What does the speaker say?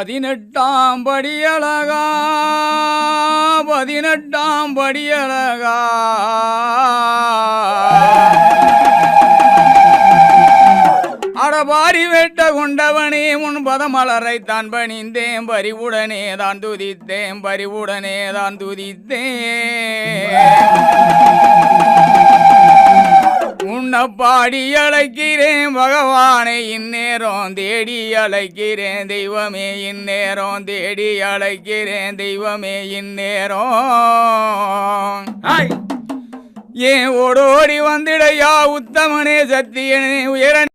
பதினெட்டாம் படியழகா 18ஆம் படியழகா அடபாரி வெட்ட கொண்டவனே உன் பதமலரை தான் பணிந்தேன் பறிவுடனே தான் துதித்தேன் பறிவுடனே தான் துதித்தேன் உன்னை பாடி அழைக்கிறேன் பகவானை இந்நேரம் தேடி அழைக்கிறேன் தெய்வமே இந்நேரம் தேடி அழைக்கிறேன் தெய்வமே இந்நேரம் ஏன் ஓடோடி வந்திடையா உத்தமனே சத்தியனே உயர